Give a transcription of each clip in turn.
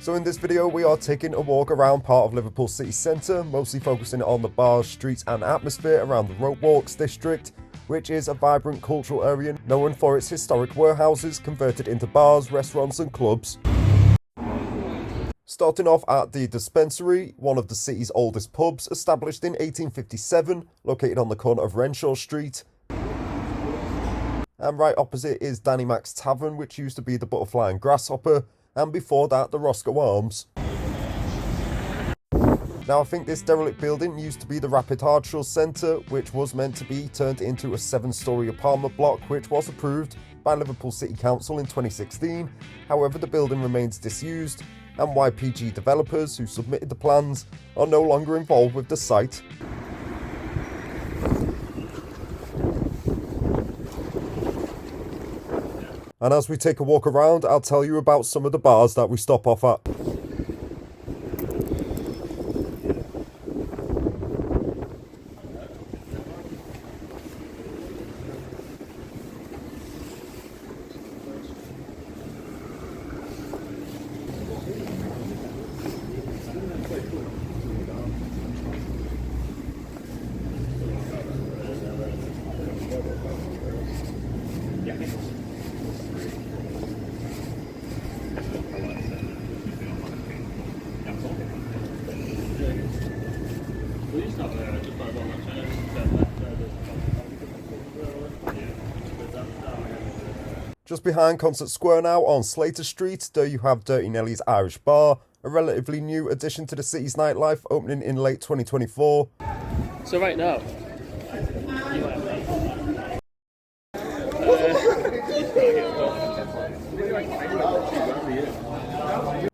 So in this video we are taking a walk around part of Liverpool City Centre, mostly focusing on the bars, streets and atmosphere around the Ropewalks district, which is a vibrant cultural area known for its historic warehouses converted into bars, restaurants and clubs. Starting off at the Dispensary, one of the city's oldest pubs, established in 1857, located on the corner of Renshaw Street. And right opposite is Danny Mac's Tavern, which used to be the Butterfly and Grasshopper, and before that the Roscoe Arms. Now I think this derelict building used to be the Rapid Hardshell Centre, which was meant to be turned into a 7-storey apartment block, which was approved by Liverpool City Council in 2016. However, the building remains disused, and YPG developers who submitted the plans are no longer involved with the site. And as we take a walk around, I'll tell you about some of the bars that we stop off at. Just behind Concert Square now on Slater Street, there you have Dirty Nelly's Irish Bar, a relatively new addition to the city's nightlife, opening in late 2024. So right now,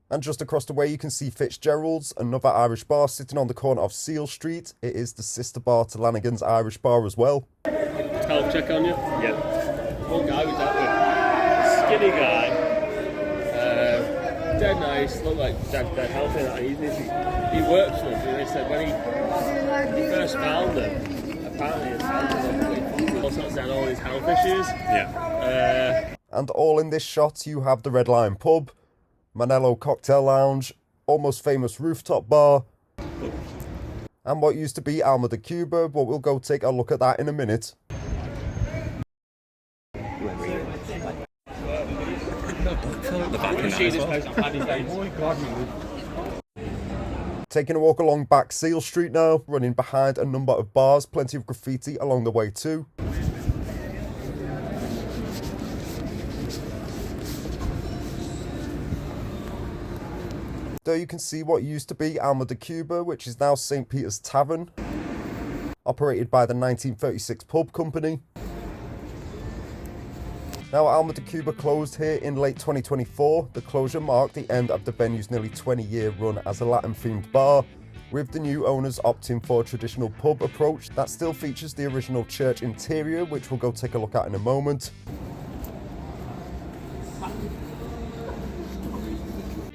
and just across the way you can see Fitzgerald's, another Irish bar sitting on the corner of Seel Street. It is the sister bar to Lanigan's Irish Bar as well. Health check on you? Yeah. One guy with that with skinny guy, dead nice, looked like dead healthy that evening. He works for them, and they said when he first found them, apparently his health was also down all his health issues. Yeah. And all in this shot you have the Red Lion Pub, Manello Cocktail Lounge, Almost Famous Rooftop Bar, and what used to be Alma de Cuba, but we'll go take a look at that in a minute. Taking a walk along back Seel Street now, running behind a number of bars, plenty of graffiti along the way too. There you can see what used to be Alma de Cuba, which is now St. Peter's Tavern, operated by the 1936 pub company. Now Alma de Cuba closed here in late 2024. The closure marked the end of the venue's nearly 20-year run as a Latin-themed bar, with the new owners opting for a traditional pub approach that still features the original church interior, which we'll go take a look at in a moment.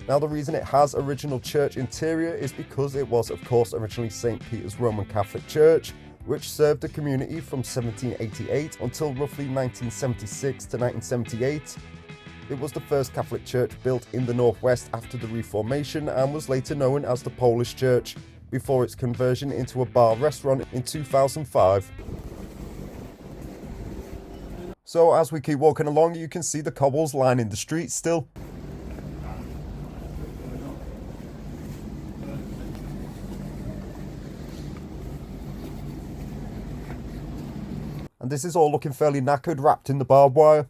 Now the reason it has original church interior is because it was of course originally St. Peter's Roman Catholic Church, which served the community from 1788 until roughly 1976 to 1978. It was the first Catholic church built in the northwest after the Reformation and was later known as the Polish Church, before its conversion into a bar restaurant in 2005. So as we keep walking along, you can see the cobbles lining the streets still. And this is all looking fairly knackered, wrapped in the barbed wire.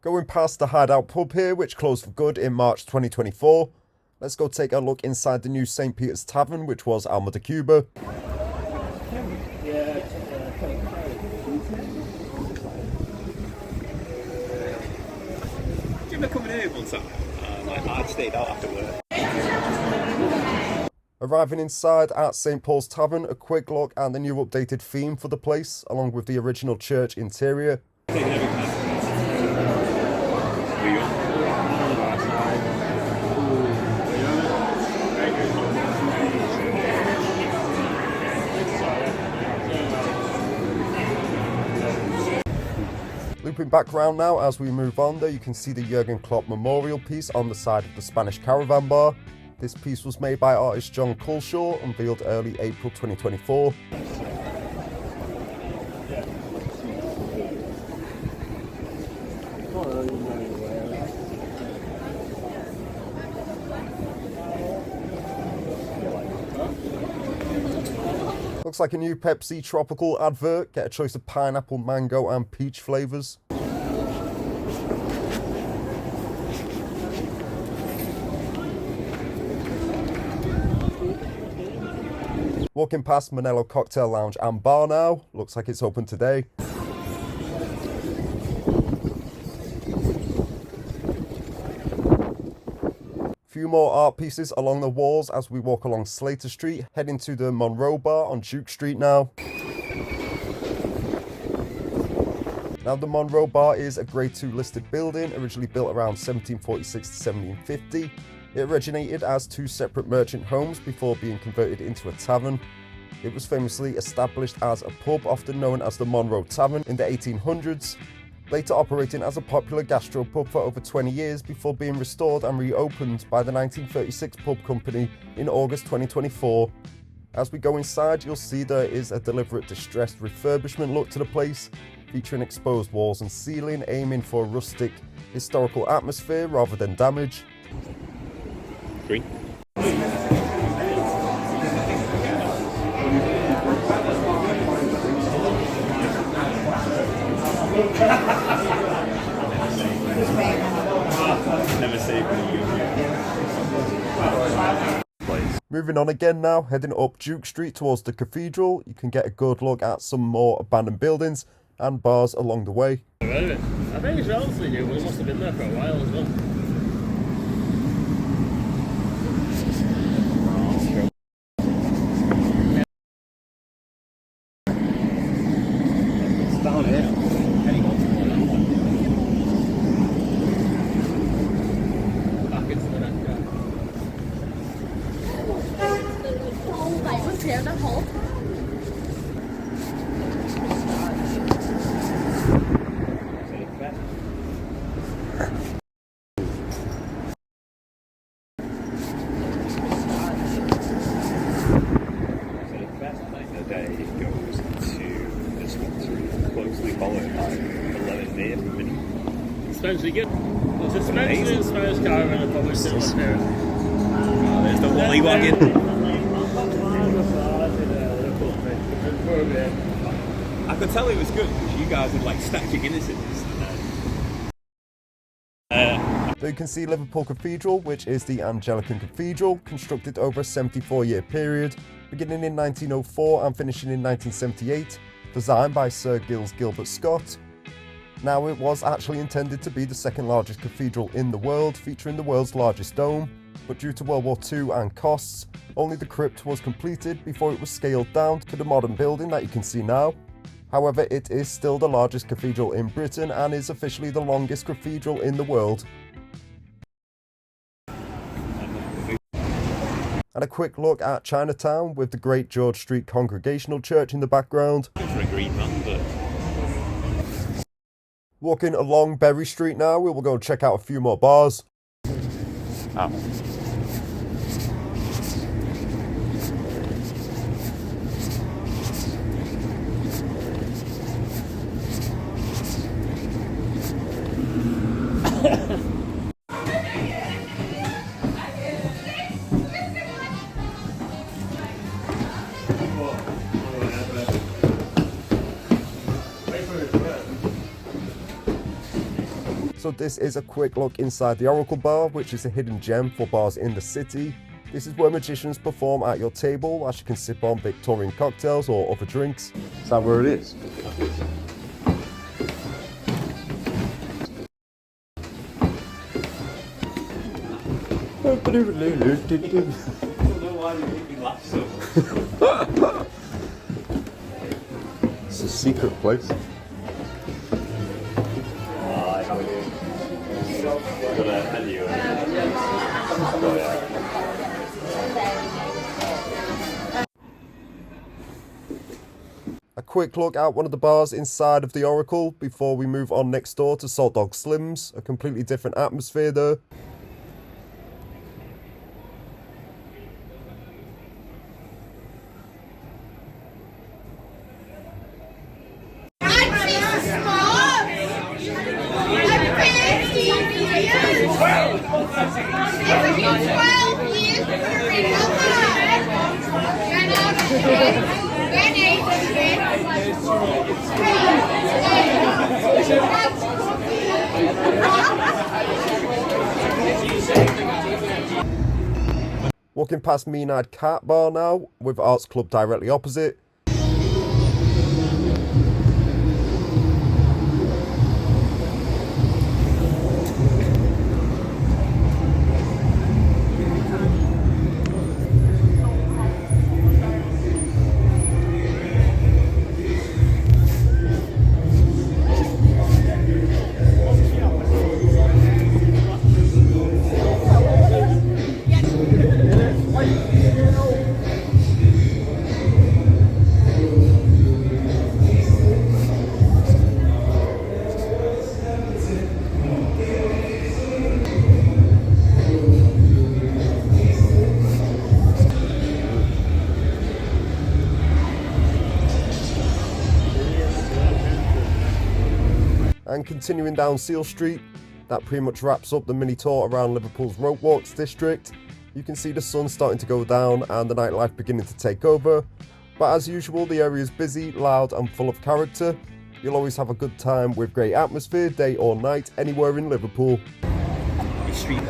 Going past the Hideout pub here, which closed for good in March 2024. Let's go take a look inside the new St. Peter's Tavern, which was Alma de Cuba. Do you come in here one time? I stayed out after work. Arriving inside at St. Paul's Tavern, a quick look at the new updated theme for the place, along with the original church interior. Looping back round now as we move on, there you can see the Jurgen Klopp memorial piece on the side of the Spanish Caravan Bar. This piece was made by artist John Culshaw, unveiled early April 2024. Looks like a new Pepsi tropical advert. Get a choice of pineapple, mango and peach flavours. Walking past Manello Cocktail Lounge and Bar now. Looks like it's open today. Few more art pieces along the walls as we walk along Slater Street, heading to the Monroe Bar on Duke Street now. Now the Monroe Bar is a Grade 2 listed building, originally built around 1746 to 1750. It originated as two separate merchant homes before being converted into a tavern. It was famously established as a pub, often known as the Monroe Tavern, in the 1800s, later operating as a popular gastropub for over 20 years before being restored and reopened by the 1936 pub company in August 2024. As we go inside, you'll see there is a deliberate distressed refurbishment look to the place, featuring exposed walls and ceiling, aiming for a rustic, historical atmosphere rather than damage. Green. Never say Moving on again now, heading up Duke Street towards the cathedral, you can get a good look at some more abandoned buildings and bars along the way. I think it's relatively new, but it must have been there for a while as well. down here. Back into the neck. Like was here the whole time. Spencer, you get the Spencer and Spanish Caravan are probably still up here. There's the Wally wagon. I could tell it was good because you guys would like stack your Guinnesses. So you can see Liverpool Cathedral, which is the Anglican Cathedral, constructed over a 74-year period, beginning in 1904 and finishing in 1978, designed by Sir Giles Gilbert Scott. Now, it was actually intended to be the second largest cathedral in the world, featuring the world's largest dome, but due to World War II and costs, only the crypt was completed before it was scaled down to the modern building that you can see now. However, it is still the largest cathedral in Britain and is officially the longest cathedral in the world. And a quick look at Chinatown with the Great George Street Congregational Church in the background. For a green man, but Walking along Berry Street now, we will go check out a few more bars. oh. So this is a quick look inside the Oracle Bar, which is a hidden gem for bars in the city. This is where magicians perform at your table as you can sip on Victorian cocktails or other drinks. Is that where it is? I don't know why you make me laugh so much. It's a secret place. Hi, how are you? I'm gonna hand you. Oh, yeah. A quick look at one of the bars inside of the Oracle before we move on next door to Salt Dog Slim's, a completely different atmosphere there. Walking past Mean Eyed Cat Bar now, with Arts Club directly opposite. And continuing down Seel Street, that pretty much wraps up the mini tour around Liverpool's Ropewalks district. You can see the sun starting to go down and the nightlife beginning to take over. But as usual, the area is busy, loud and full of character. You'll always have a good time with great atmosphere, day or night, anywhere in Liverpool. Street.